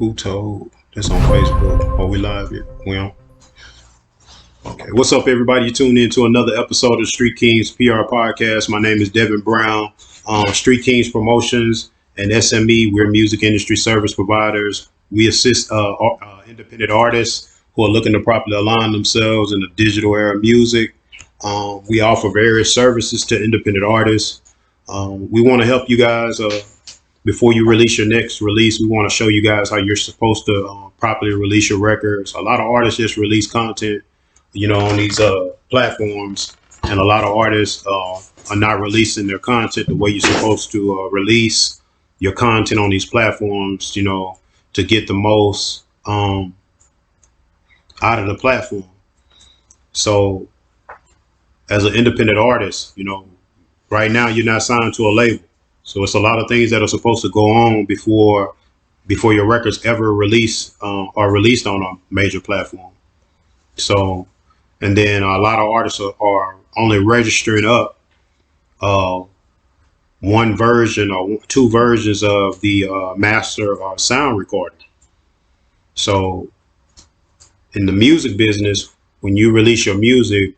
Who told? That's on Facebook. Are we live yet? We on? Okay. What's up, everybody? You tuned in to another episode of StreetKingz PR podcast. My name is Devin Brown. StreetKingz Promotions and SME. We're music industry service providers. We assist independent artists who are looking to properly align themselves in the digital era of music. We offer various services to independent artists. We want to help you guys. Before you release your next release, we want to show you guys how you're supposed to properly release your records. A lot of artists just release content, on these platforms, and a lot of artists are not releasing their content the way you're supposed to release your content on these platforms, to get the most out of the platform. So as an independent artist, right now you're not signed to a label. So it's a lot of things that are supposed to go on before your records ever are released on a major platform. So, and then a lot of artists are only registering up one version or two versions of the master or sound recording. So in the music business, when you release your music,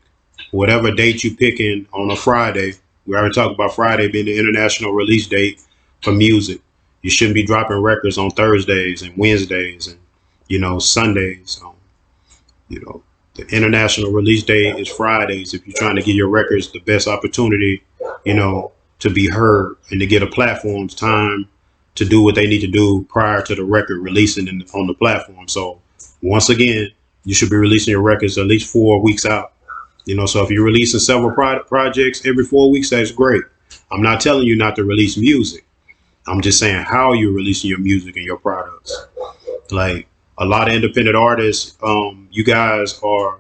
whatever date you picking on a Friday, we already talked about Friday being the international release date for music. You shouldn't be dropping records on Thursdays and Wednesdays and, Sundays. The international release date is Fridays if you're trying to give your records the best opportunity, to be heard and to get a platform's time to do what they need to do prior to the record releasing on the platform. So once again, you should be releasing your records at least 4 weeks out. So if you're releasing several projects every 4 weeks, that's great. I'm not telling you not to release music. I'm just saying how you're releasing your music and your products. Like a lot of independent artists, you guys are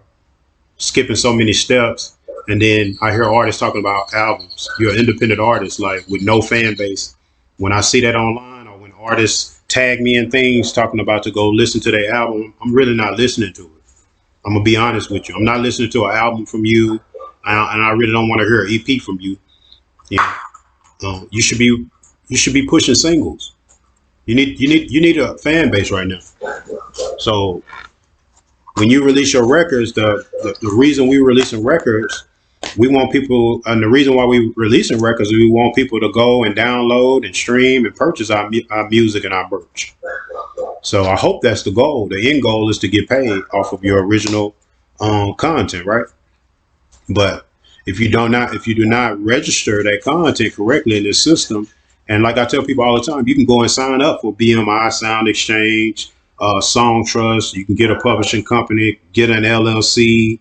skipping so many steps. And then I hear artists talking about albums. You're an independent artist, like with no fan base. When I see that online or when artists tag me in things talking about to go listen to their album, I'm really not listening to it. I'm gonna be honest with you. I'm not listening to an album from you, and I really don't want to hear an EP from you. You should be pushing singles. You need a fan base right now. So when you release your records, the reason we releasing records, we want people, and the reason why we releasing records, we want people to go and download and stream and purchase our music and our merch. So I hope that's the goal. The end goal is to get paid off of your original content, right? But if you do not register that content correctly in this system, and like I tell people all the time, you can go and sign up for BMI, Sound Exchange, Song Trust. You can get a publishing company, get an LLC,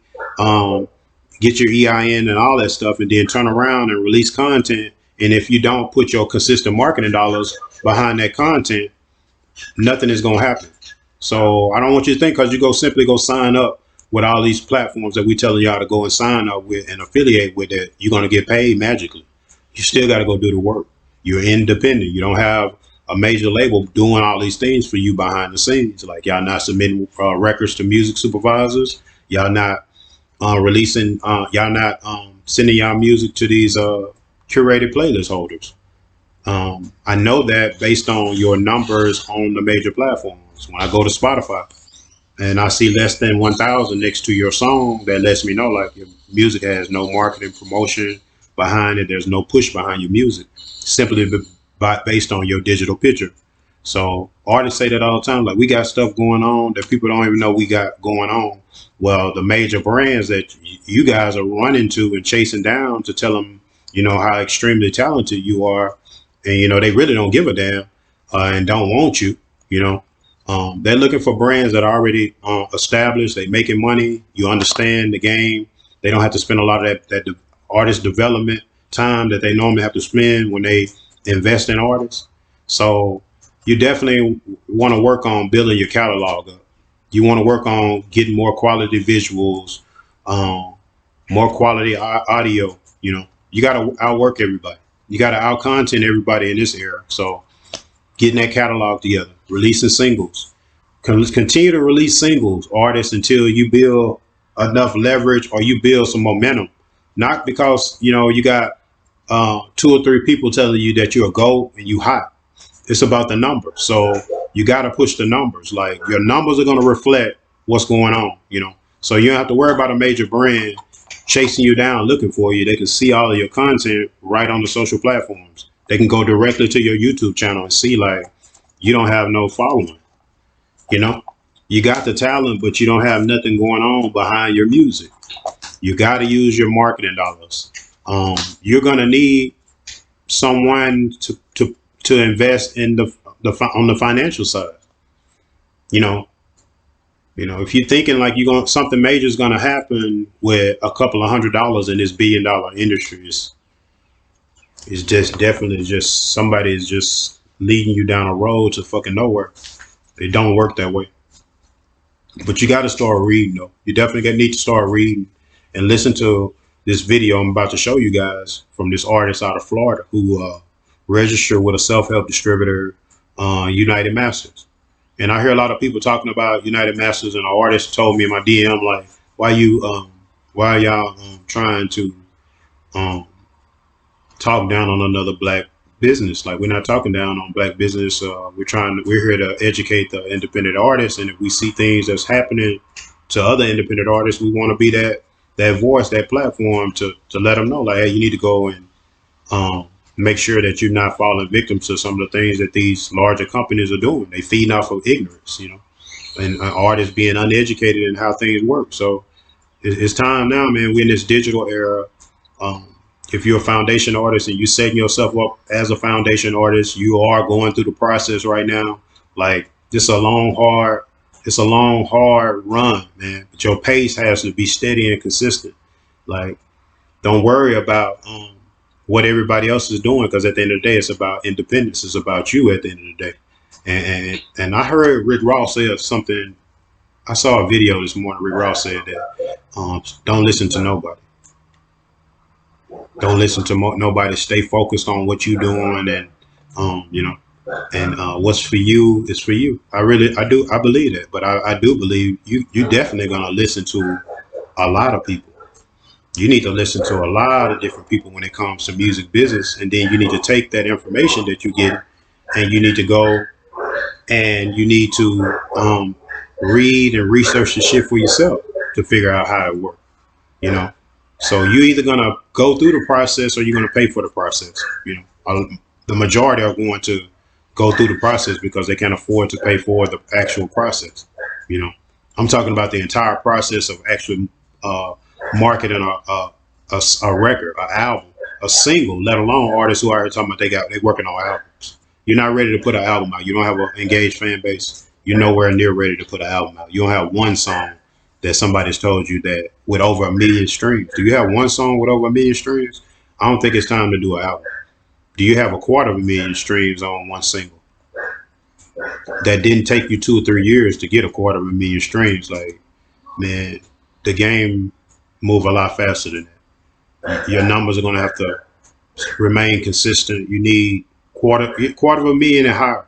get your EIN and all that stuff, and then turn around and release content. And if you don't put your consistent marketing dollars behind that content, nothing is going to happen. So I don't want you to think because you simply go sign up with all these platforms that we telling y'all to go and sign up with and affiliate with, that you're going to get paid magically. You still got to go do the work. You're independent. You don't have a major label doing all these things for you behind the scenes. Like y'all not submitting records to music supervisors. Y'all not releasing. Y'all not sending y'all music to these curated playlist holders. I know that based on your numbers on the major platforms. When I go to Spotify and I see less than 1,000 next to your song, that lets me know like your music has no marketing promotion behind it. There's no push behind your music, simply based on your digital picture. So artists say that all the time, like we got stuff going on that people don't even know we got going on. Well, the major brands that you guys are running to and chasing down to tell them, how extremely talented you are, and they really don't give a damn and don't want you. They're looking for brands that are already established. They making money. You understand the game. They don't have to spend a lot of that artist development time that they normally have to spend when they invest in artists. So you definitely want to work on building your catalog up. You want to work on getting more quality visuals, more quality audio. You got to outwork everybody. You got to out content everybody in this era. So getting that catalog together, releasing singles, continue to release singles, artists, until you build enough leverage or you build some momentum. Not because, you got 2 or 3 people telling you that you're a GOAT and you hot. It's about the number. So you got to push the numbers. Like your numbers are going to reflect what's going on, you know. So you don't have to worry about a major brand chasing you down looking for you. They can see all of your content right on the social platforms. They can go directly to your YouTube channel and see like you don't have no following, you know. You got the talent, but you don't have nothing going on behind your music. You got to use your marketing dollars. You're gonna need someone to invest in the on the financial side. You know, if you're thinking like you're going something major is gonna happen with a couple of $100 in this $1 billion industry, is just definitely just somebody is just leading you down a road to fucking nowhere. It don't work that way. But you got to start reading though. You definitely need to start reading and listen to this video I'm about to show you guys from this artist out of Florida who registered with a self-help distributor, United Masters. And I hear a lot of people talking about United Masters, and an artist told me in my DM like, why y'all trying to talk down on another black business? Like, we're not talking down on black business. We're here to educate the independent artists, and if we see things that's happening to other independent artists, we want to be that voice, that platform to let them know like, hey, you need to go and make sure that you're not falling victim to some of the things that these larger companies are doing. They feeding off of ignorance, you know, and artists being uneducated in how things work. So it's time now, man. We're in this digital era. If you're a foundation artist and you're setting yourself up as a foundation artist, you are going through the process right now. Like, it's a long, hard run, man. But your pace has to be steady and consistent. Like, don't worry about what everybody else is doing, because at the end of the day, it's about independence. It's about you at the end of the day. And I heard Rick Ross say something. I saw a video this morning. Rick Ross said that don't listen to nobody. Don't listen to nobody. Stay focused on what you're doing, and what's for you is for you. I believe that, but I do believe you definitely gonna listen to a lot of people. You need to listen to a lot of different people when it comes to music business, and then you need to take that information that you get, and you need to go and you need to read and research the shit for yourself to figure out how it works. You know. So you're either gonna go through the process or you're gonna pay for the process. You know, the majority are going to go through the process because they can't afford to pay for the actual process. You know, I'm talking about the entire process of actually marketing a record, an album, a single, let alone artists who are here talking about they working on albums. You're not ready to put an album out. You don't have an engaged fan base. You're nowhere near ready to put an album out. You don't have one song that somebody's told you that with over 1 million streams. Do you have one song with over 1 million streams? I don't think it's time to do an album. Do you have 250,000 streams on one single? That didn't take you 2 or 3 years to get 250,000 streams. Like, man, the game move a lot faster than that. Your numbers are going to have to remain consistent. You need quarter of a million and higher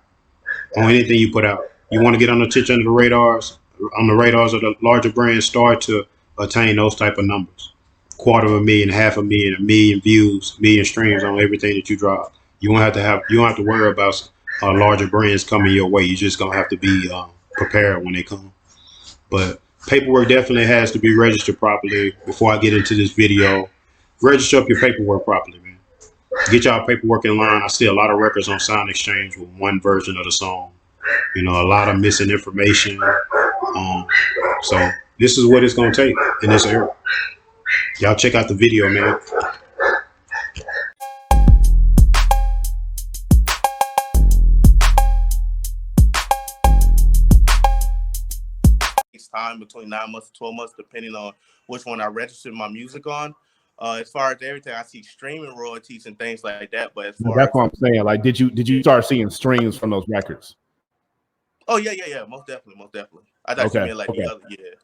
on anything you put out. You want to get on the tip under the radars, of the larger brands, start to attain those type of numbers. 250,000, 500,000, 1 million views, 1 million streams on everything that you drop. You don't have to worry about larger brands coming your way. You just gonna have to be prepared when they come. But paperwork definitely has to be registered properly. Before I get into this video, register up your paperwork properly, man. Get y'all paperwork in line. I see a lot of records on Sound Exchange with one version of the song. You know, a lot of missing information. So this is what it's gonna take in this era. Y'all check out the video, man. It's time between 9 months to 12 months, depending on which one I registered my music on. As far as everything, I see streaming royalties and things like that. But as far that's what I'm saying. Like, did you start seeing streams from those records? Oh yeah, most definitely. I thought you meant like the other, yeah.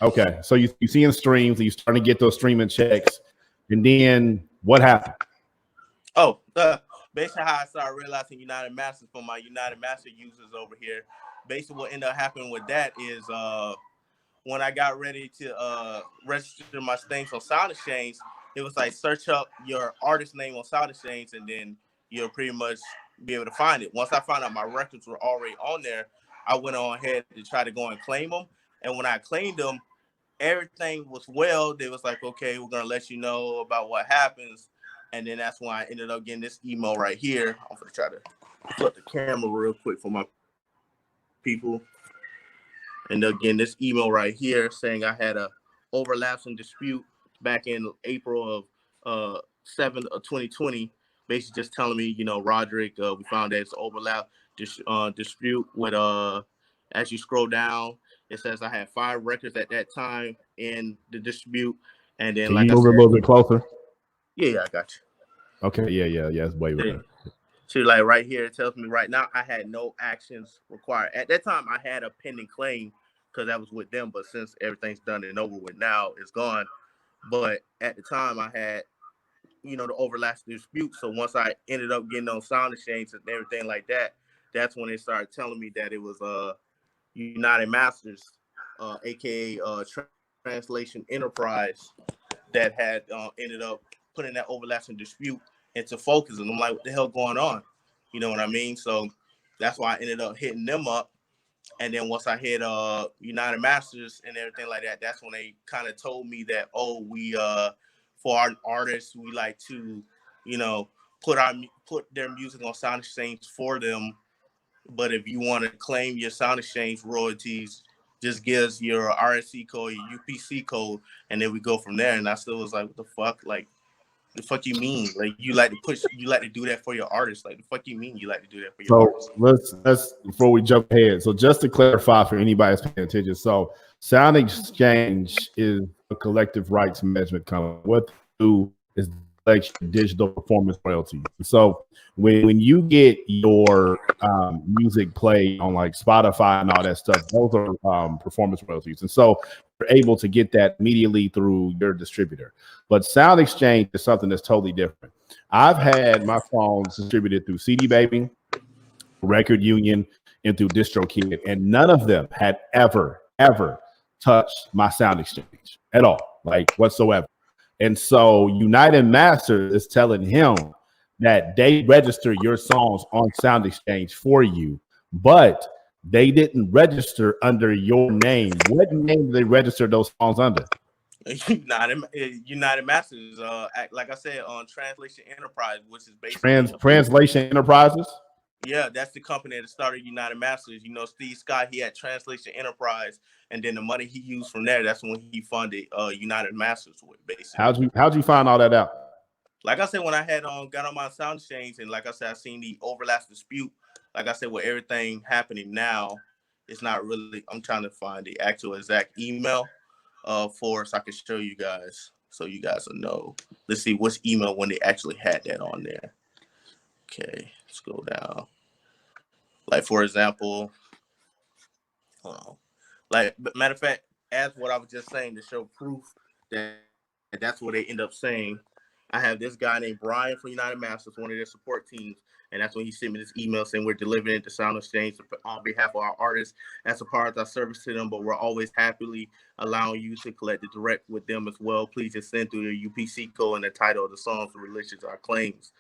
Okay, so you seeing streams, and you starting to get those streaming checks, and then what happened? Oh, basically how I started realizing United Masters from my United Master users over here. Basically, what ended up happening with that is when I got ready to register my things on Sound Exchange, it was like search up your artist name on Sound Exchange, and then you'll pretty much be able to find it. Once I found out my records were already on there, I went on ahead to try to go and claim them. And when I claimed them, everything was well. They was like, okay, we're gonna let you know about what happens. And then that's when I ended up getting this email right here. I'm gonna try to flip the camera real quick for my people. And again, this email right here saying I had a overlapping dispute back in April of 7th of 2020, basically just telling me, Roderick, we found that it's an overlap dispute with as you scroll down, it says I had 5 records at that time in the dispute, and then Can like you I move said, it a little bit closer? Yeah, I got you. Okay, yeah, it's way better. So like right here, it tells me right now I had no actions required. At that time, I had a pending claim because that was with them, but since everything's done and over with now, it's gone. But at the time, I had, the overlap dispute. So once I ended up getting on Sound Exchange and everything like that, that's when they started telling me that it was United Masters, aka Translation Enterprise, that had ended up putting that overlapping dispute into focus. And I'm like, what the hell going on? You know what I mean? So that's why I ended up hitting them up. And then once I hit United Masters and everything like that, that's when they kind of told me that, we for our artists, we like to, put their music on Sound Exchange for them. But if you want to claim your Sound Exchange royalties, just give us your RSC code, your UPC code, and then we go from there. And I still was like, what the fuck? Like, the fuck you mean? Like, you like to do that for your artists? Like, the fuck you mean you like to do that for your artists? So let's before we jump ahead. So just to clarify for anybody that's paying attention, so Sound Exchange is a collective rights management company. What they do is collect digital performance royalties. So when you get your music played on like Spotify and all that stuff, those are performance royalties. And so you're able to get that immediately through your distributor. But Sound Exchange is something that's totally different. I've had my songs distributed through CD Baby, Record Union, and through DistroKid, and none of them had ever touched my Sound Exchange at all, like whatsoever. And so United Masters is telling him that they register your songs on Sound Exchange for you, but they didn't register under your name. What name did they register those songs under? United Masters, like I said, on Translation Enterprise, which is basically Translation Enterprises. Yeah, that's the company that started United Masters. Steve Scott, he had Translation Enterprise, and then the money he used from there, that's when he funded United Masters with, basically. How'd you find all that out? Like I said, when I had got on my Sound Exchange, and like I said, I seen the overlap dispute. Like I said, with everything happening now, it's not really. I'm trying to find the actual exact email so I can show you guys, so you guys will know. Let's see which email when they actually had that on there. Okay, let's go down. Like, for example, hold on. Like, matter of fact, as what I was just saying to show proof that that's what they end up saying. I have this guy named Brian from United Masters, one of their support teams, and that's when he sent me this email saying we're delivering it to Sound Exchange on behalf of our artists as a part of our service to them, but we're always happily allowing you to collect it direct with them as well. Please just send through the UPC code and the title of the song for relation to our claims.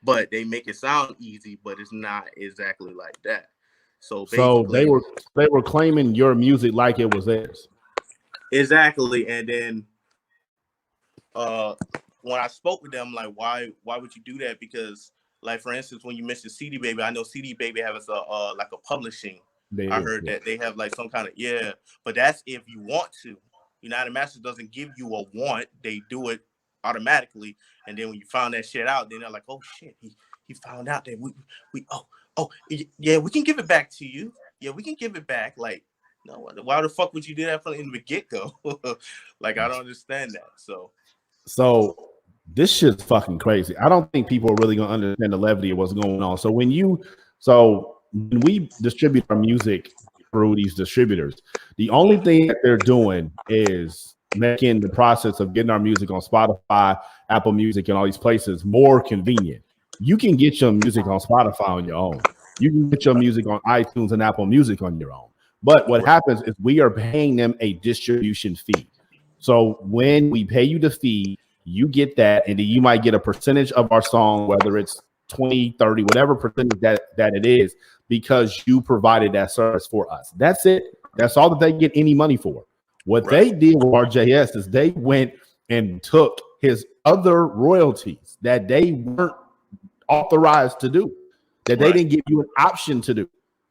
But they make it sound easy, but it's not exactly like that. So they were claiming your music like it was theirs. Exactly. And then when I spoke with them, like, why would you do that? Because, like, for instance, when you mentioned CD Baby, I know CD Baby has like a publishing. I heard that they have like some kind of but that's if you want to. United Masters doesn't give you a want; they do it automatically. And then when you found that shit out, then they're like, oh shit, he found out that we we can give it back to you. Yeah, we can give it back. Like, no, why the fuck would you do that from the get-go? Like, I don't understand that. So this shit's fucking crazy. I don't think people are really gonna understand the levity of what's going on. So when we distribute our music through these distributors, the only thing that they're doing is making the process of getting our music on Spotify, Apple Music, and all these places more convenient. You can get your music on Spotify on your own. You can get your music on iTunes and Apple Music on your own. But what happens is we are paying them a distribution fee. So when we pay you the fee, you get that, and then you might get a percentage of our song, whether it's 20, 30, whatever percentage that it is, because you provided that service for us. That's it. That's all that they get any money for. What they did with RJS is they went and took his other royalties that they weren't authorized to do, that they didn't give you an option to do.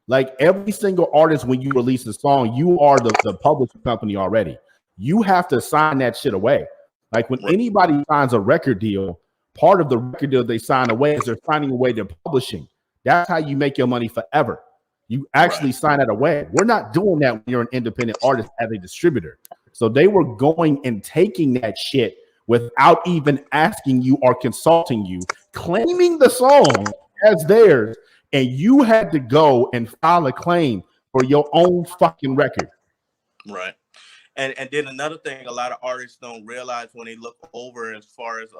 Like every single artist, when you release a song, you are the publishing company already. You have to sign that shit away. Like when anybody signs a record deal, part of the record deal they sign away is they're signing away their publishing. That's how you make your money forever. You actually sign that away. We're not doing that when you're an independent artist as a distributor. So they were going and taking that shit without even asking you or consulting you, claiming the song as theirs, and you had to go and file a claim for your own fucking record. Right. And then another thing a lot of artists don't realize when they look over as far as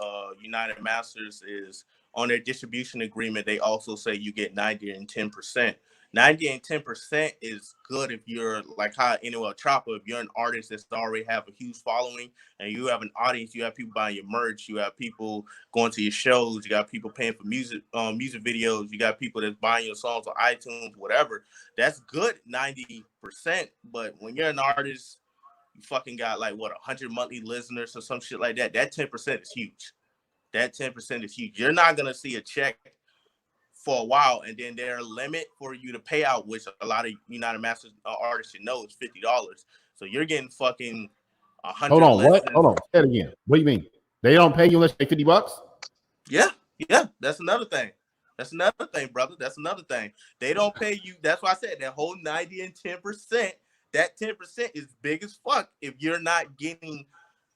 United Masters is on their distribution agreement, they also say you get 90 and 10%. 90 and 10% is good if you're like how Anywhere Chopper, if you're an artist that's already have a huge following and you have an audience, you have people buying your merch, you have people going to your shows, you got people paying for music videos, you got people that's buying your songs on iTunes, whatever. That's good 90%. But when you're an artist, you fucking got like what 100 monthly listeners or some shit like that. That 10% is huge. That 10% is huge. You're not gonna see a check for a while, and then their limit for you to pay out, which a lot of United Masters artists should know, is $50. So you're getting fucking 100. Hold on, what? Hold on, say it again. What do you mean? They don't pay you unless you pay $50? Yeah. That's another thing. That's another thing, brother. That's another thing. They don't pay you. That's why I said that whole 90 and 10%. That 10% is big as fuck. If you're not getting,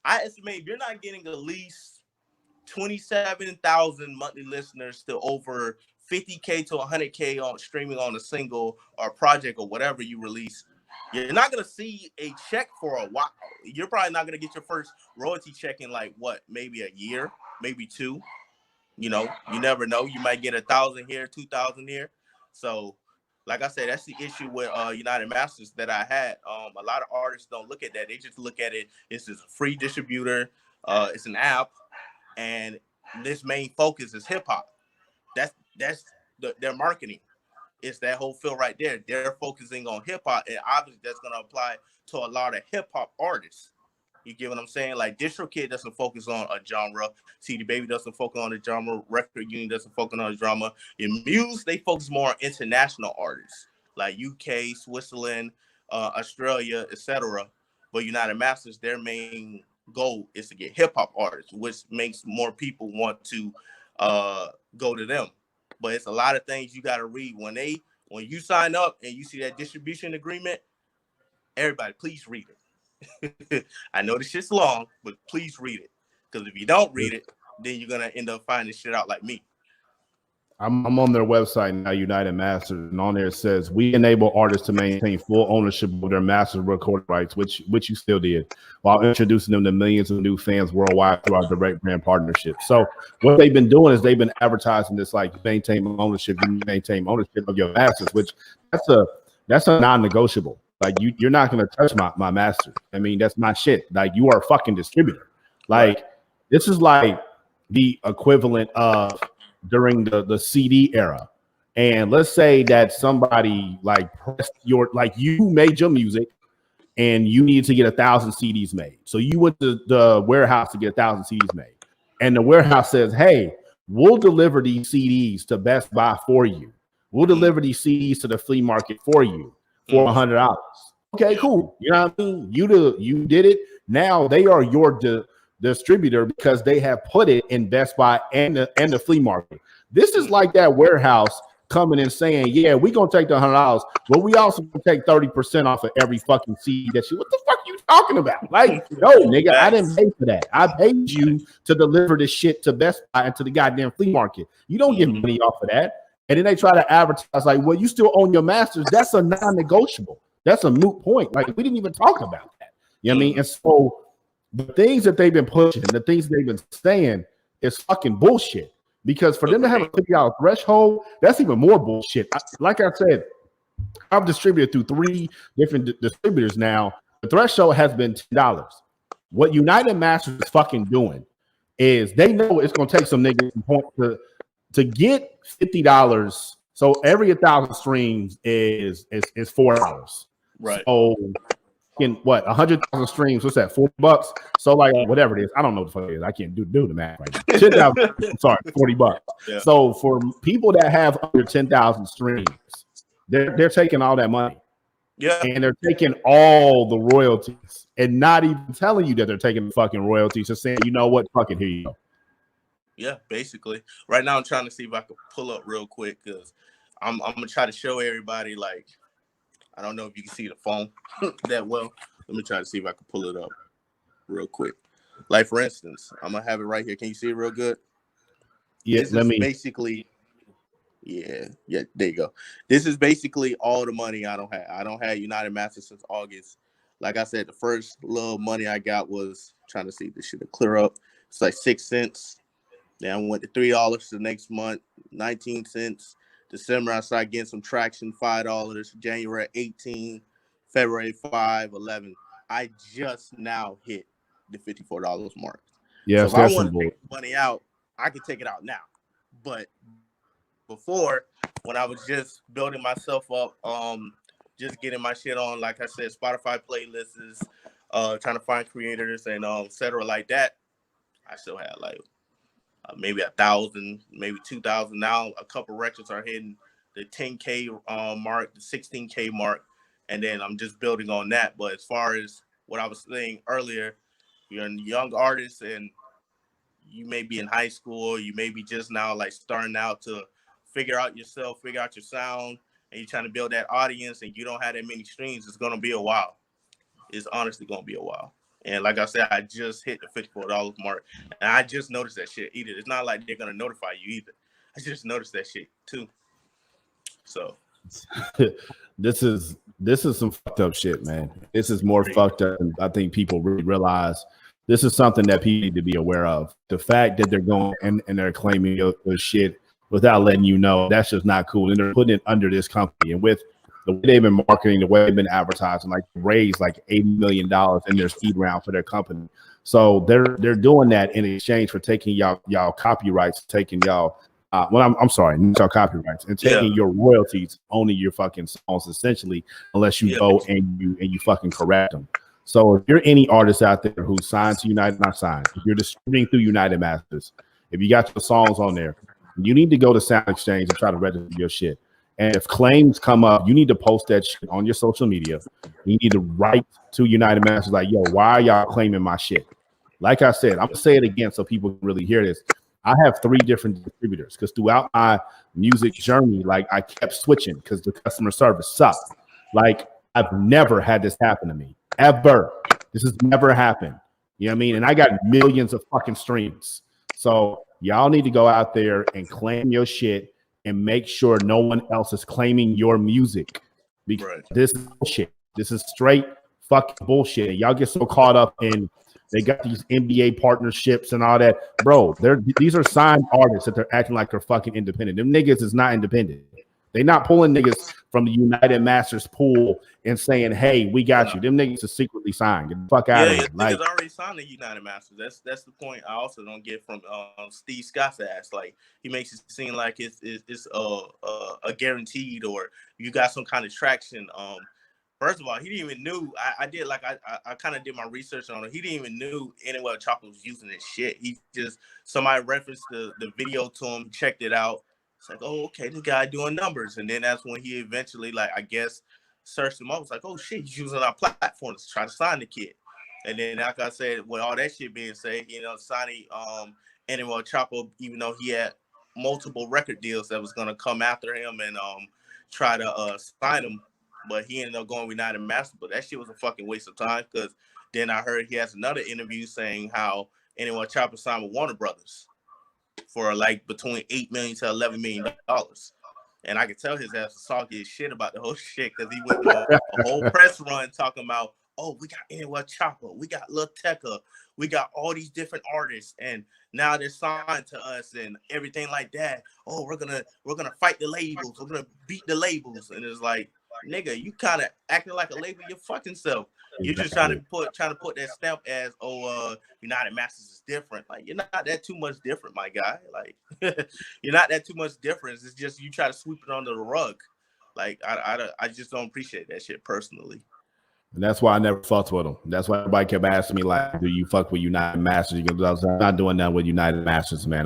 I estimate if you're not getting at least 27,000 monthly listeners to over 50K to 100K on streaming on a single or project or whatever you release, you're not going to see a check for a while. You're probably not going to get your first royalty check in like what, maybe a year, maybe two. You know, you never know. You might get 1,000 here, 2,000 here. So, like I said, that's the issue with United Masters that I had. A lot of artists don't look at that. They just look at it. This is a free distributor. It's an app, and this main focus is hip hop. That's their marketing. It's that whole feel right there. They're focusing on hip hop, and obviously that's going to apply to a lot of hip hop artists. You get what I'm saying? Like DistroKid doesn't focus on a genre. CD Baby doesn't focus on a genre. Record Union doesn't focus on a genre. In Muse, they focus more on international artists like UK, Switzerland, Australia, etc. But United Masters, their main goal is to get hip hop artists, which makes more people want to go to them. But it's a lot of things you got to read when you sign up and you see that distribution agreement. Everybody, please read it. I know this shit's long, but please read it. Because if you don't read it, then you're gonna end up finding shit out like me. I'm on their website now, United Masters, and on there it says we enable artists to maintain full ownership of their master recording rights, which you still did, while introducing them to millions of new fans worldwide through our direct brand partnership. So what they've been doing is they've been advertising this like maintain ownership of your masters, which that's a non-negotiable. Like you're not gonna touch my master. I mean, that's my shit. Like you are a fucking distributor. Like this is like the equivalent of during the CD era. And let's say that somebody like pressed you made your music and you needed to get 1,000 CDs made. So you went to the warehouse to get 1,000 CDs made. And the warehouse says, hey, we'll deliver these CDs to Best Buy for you. We'll deliver these CDs to the flea market for you for $100. Okay, cool. You know what I mean? You did it. Now they are your distributor because they have put it in Best Buy and the flea market. This is like that warehouse coming and saying, yeah, we're gonna take the $100, but we also gonna take 30% off of every fucking CD that you. What the fuck are you talking about? Like, no, nigga, I didn't pay for that. I paid you to deliver this shit to Best Buy and to the goddamn flea market. You don't get money off of that. And then they try to advertise like, well, you still own your masters. That's a non-negotiable. That's a moot point. Like, we didn't even talk about that. You know what I mean? And so the things that they've been pushing, the things they've been saying is fucking bullshit. Because for them to have a $50 threshold, that's even more bullshit. Like I said, I've distributed through 3 different distributors now. The threshold has been $10. What United Masters is fucking doing is they know it's going to take some niggas to get $50. So every 1,000 streams is $4. Right. So in what 100,000 streams, what's that? $40. So like whatever it is, I don't know what the fuck it is. I can't do the math right now. 10,000. I'm sorry, $40. Yeah. So for people that have under 10,000 streams, they're taking all that money. Yeah. And they're taking all the royalties and not even telling you that they're taking the fucking royalties. Just saying, you know what, fucking here you go. Yeah, basically. Right now, I'm trying to see if I can pull up real quick because I'm gonna try to show everybody. Like, I don't know if you can see the phone that well. Let me try to see if I can pull it up real quick. Like, for instance, I'm gonna have it right here. Can you see it real good? Yeah, this is basically. Yeah, there you go. This is basically all the money I don't have. I don't have United Masters since August. Like I said, the first little money I got was trying to see if this should clear up. It's like 6 cents. Then I went to $3 the next month, 19 cents. December, I started getting some traction, $5. January, 18. February, 5, 11. I just now hit the $54 mark. Yeah, so if I want to take money out, I can take it out now. But before, when I was just building myself up, just getting my shit on, like I said, Spotify playlists, trying to find creators and et cetera like that, I still had like maybe 1,000, maybe 2,000. Now a couple records are hitting the 10K mark, the 16K mark, and then I'm just building on that. But as far as what I was saying earlier, you're a young artist and you may be in high school, you may be just now like starting out to figure out yourself, figure out your sound, and you're trying to build that audience and you don't have that many streams, it's going to be a while. It's honestly going to be a while. And like I said, I just hit the $54 mark, and I just noticed that shit either. It's not like they're going to notify you either. I just noticed that shit too. So this is some fucked up shit, man. This is more fucked up than I think people really realize. This is something that people need to be aware of. The fact that they're going and they're claiming your shit without letting you know, that's just not cool. And they're putting it under this company. And with the way they've been marketing, the way they've been advertising, like raised like $80 million in their seed round for their company. So they're doing that in exchange for taking y'all copyrights, taking y'all I'm sorry, not y'all copyrights, and taking your royalties, owning your fucking songs essentially, unless you go and you fucking correct them. So if you're any artist out there who's signed to United, not signed, if you're distributing through United Masters, if you got your songs on there, you need to go to Sound Exchange and try to register your shit. And if claims come up, you need to post that shit on your social media. You need to write to United Masters like, yo, why are y'all claiming my shit? Like I said, I'm gonna say it again so people can really hear this. I have 3 different distributors because throughout my music journey, like I kept switching because the customer service sucked. Like I've never had this happen to me, ever. This has never happened. You know what I mean? And I got millions of fucking streams. So y'all need to go out there and claim your shit and make sure no one else is claiming your music. Because this is bullshit. This is straight fucking bullshit. Y'all get so caught up in they got these NBA partnerships and all that. Bro, these are signed artists that they're acting like they're fucking independent. Them niggas is not independent. They're not pulling niggas from the United Masters pool and saying, hey, we got you. Them niggas are secretly signed. Get the fuck out of here. Like, niggas already signed the United Masters. That's the point I also don't get from Steve Scott's ass. Like, he makes it seem like it's a guaranteed or you got some kind of traction. First of all, he didn't even knew. I kind of did my research on it. He didn't even knew Anywhere Chocolate was using this shit. He just somebody referenced the video to him, checked it out. It's like, oh, okay, this guy doing numbers. And then that's when he eventually, like, I guess, searched him up. It's like, oh shit, he's using our platform to try to sign the kid. And then, like I said, with all that shit being said, you know, signing Anywhere Chocolate, even though he had multiple record deals that was gonna come after him and try to sign him. But he ended up going with United Masters. But that shit was a fucking waste of time because then I heard he has another interview saying how Anywhere Chopper signed with Warner Brothers for like between $8 million to $11 million. And I could tell his ass was salty as shit about the whole shit because he went on a whole press run talking about, oh, we got Anywhere Chopper, we got Lil Tecca, we got all these different artists, and now they're signed to us and everything like that. Oh, we're gonna fight the labels, we're gonna beat the labels. And it's like, nigga, you kind of acting like a label your fucking self. You're just trying to put that stamp as United Masters is different. Like you're not that too much different, my guy. Like you're not that too much difference. It's just you try to sweep it under the rug. Like I just don't appreciate that shit personally. And that's why I never fucked with them. That's why everybody kept asking me, like, do you fuck with United Masters? You go, I'm not doing that with United Masters, man.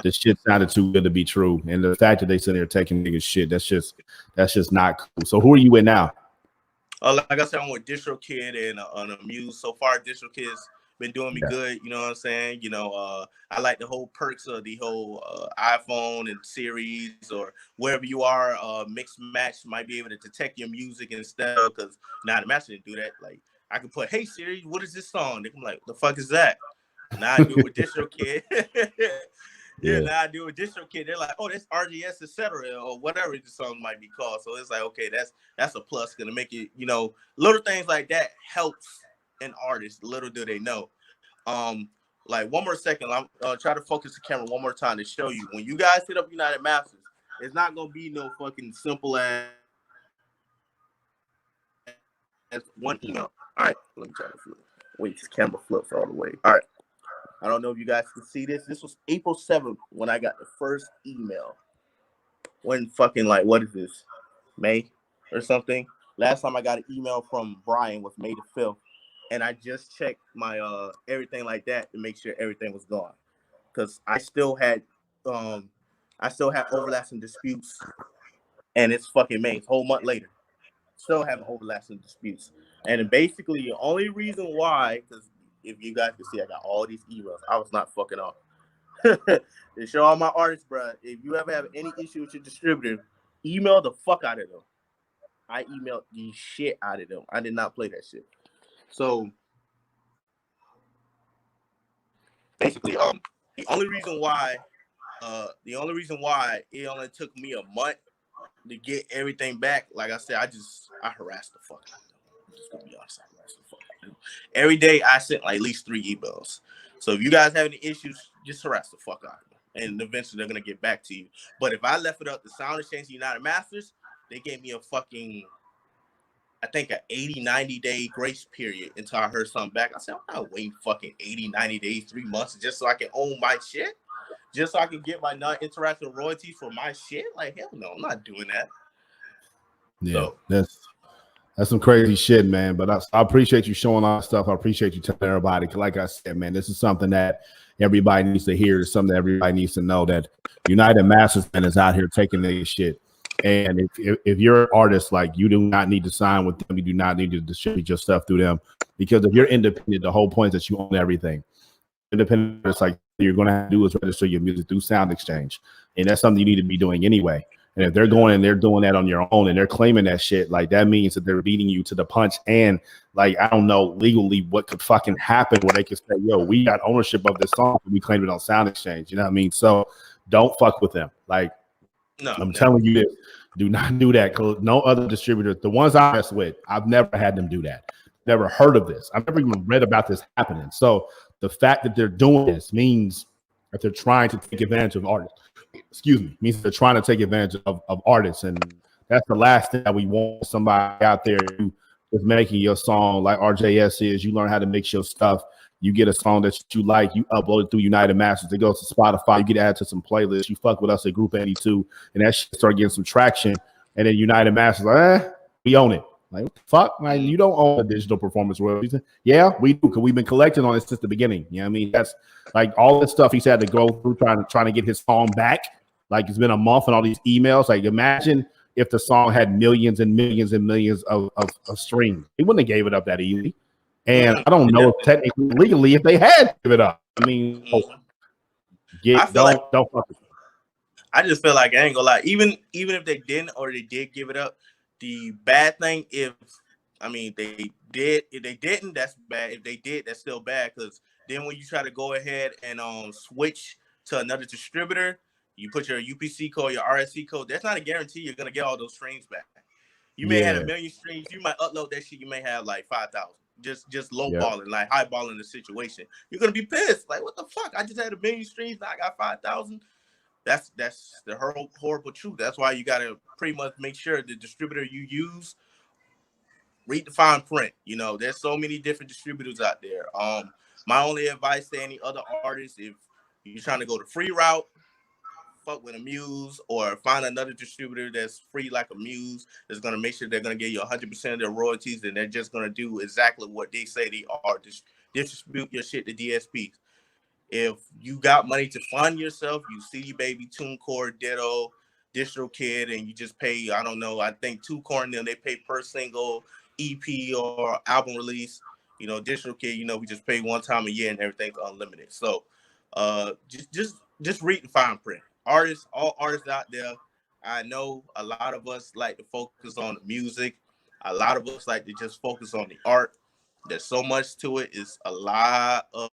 This shit sounded too good to be true. And the fact that they sit there taking niggas shit, that's just not cool. So who are you with now? Like I said, I'm with DistroKid and on Amuse. So far, DistroKid's been doing me good. You know what I'm saying? You know, I like the whole perks of the whole iPhone and series or wherever you are. Mix match might be able to detect your music instead of because now the master didn't do that. Like I can put, "Hey Siri, what is this song?" They can be like, "The fuck is that?" Now I do it with DistroKid. Yeah, now I do with DistroKid. They're like, "Oh, that's RGS, etc." or whatever the song might be called. So it's like, okay, that's a plus. Gonna make it, you know, little things like that helps an artist. Little do they know. Like one more second, I'm try to focus the camera one more time to show you. When you guys hit up United Masters, it's not gonna be no fucking simple as one email. All right, let me try to flip. Wait, this camera flips all the way. All right. I don't know if you guys can see this. This was April 7th when I got the first email. When fucking like, what is this? May or something? Last time I got an email from Brian was May the 5th. And I just checked my everything like that to make sure everything was gone. Because I still had overlaps and disputes. And it's fucking May. It's a whole month later. Still having overlaps and disputes. And basically the only reason why, because if you guys can see, I got all these emails. I was not fucking off. To show all my artists, bro, if you ever have any issue with your distributor, email the fuck out of them. I emailed the shit out of them. I did not play that shit. So basically, the only reason why it only took me a month to get everything back, like I said, I harassed the fuck out of them. I'm just gonna be honest, I harassed the fuck out of them. Every day I sent like at least 3 emails. So if you guys have any issues, just harass the fuck out of them. And eventually they're gonna get back to you. But if I left it up to Sound Exchange United Masters, they gave me a fucking, I think, an 80, 90-day grace period until I heard something back. I said, I'm not waiting fucking 80, 90 days, 3 months just so I can own my shit. Just so I can get my non-interactive royalties for my shit. Like, hell no, I'm not doing that. Yeah, so, that's some crazy shit, man. But I appreciate you showing all that stuff. I appreciate you telling everybody. Like I said, man, this is something that everybody needs to hear. It's something that everybody needs to know, that United Masters, man, is out here taking this shit. And if you're an artist, like, you do not need to sign with them. You do not need to distribute your stuff through them. Because if you're independent, the whole point is that you own everything. Independent, it's like you're going to have to do is register your music through Sound Exchange. And that's something you need to be doing anyway. And if they're going and they're doing that on your own and they're claiming that shit, like, that means that they're beating you to the punch. And, like, I don't know legally what could fucking happen where they could say, yo, we got ownership of this song and we claimed it on Sound Exchange. You know what I mean? So don't fuck with them. Like, no, I'm telling you this, do not do that. Because no other distributor, the ones I mess with, I've never had them do that. Never heard of this. I've never even read about this happening. So the fact that they're doing this means that they're trying to take advantage of artists. Excuse me, means they're trying to take advantage of artists. And that's the last thing that we want. Somebody out there who is making your song like RJS is. You learn how to mix your stuff. You get a song that you like, you upload it through United Masters. It goes to Spotify. You get added to some playlists. You fuck with us at Group 82, and that shit start getting some traction. And then United Masters, like, we own it. Like, what the fuck? Like, you don't own a digital performance royalties. Yeah, we do, because we've been collecting on it since the beginning. You know what I mean? That's like all this stuff he's had to go through trying to get his song back. Like, it's been a month and all these emails. Like, imagine if the song had millions and millions and millions of streams. He wouldn't have gave it up that easy. And I don't know if technically, legally, if they had to give it up. I mean, don't fuck with them. I just feel like, I ain't gonna lie, even if they didn't or they did give it up, the bad thing, if they didn't, that's bad. If they did, that's still bad, because then when you try to go ahead and switch to another distributor, you put your UPC code, your RSC code, that's not a guarantee you're gonna get all those streams back. You may have 1 million streams, you might upload that shit, you may have like 5,000. Just low balling, like high balling the situation. You're gonna be pissed. Like, what the fuck? I just had 1 million streams, now I got 5,000. That's the horrible truth. That's why you gotta pretty much make sure the distributor you use read the fine print. You know, there's so many different distributors out there. My only advice to any other artists, if you're trying to go the free route, fuck with a Muse, or find another distributor that's free like a Muse, that's gonna make sure they're gonna give you 100% of their royalties, and they're just gonna do exactly what they say they are. Distribute your shit to DSPs. If you got money to fund yourself, you CD Baby, TuneCore, Ditto, DistroKid, and you just pay, I don't know, I think TuneCore and them, they pay per single EP or album release. You know, DistroKid, you know, we just pay one time a year and everything's unlimited. So just read the fine print. Artists, all artists out there, I know a lot of us like to focus on the music. A lot of us like to just focus on the art. There's so much to it. It's a lot of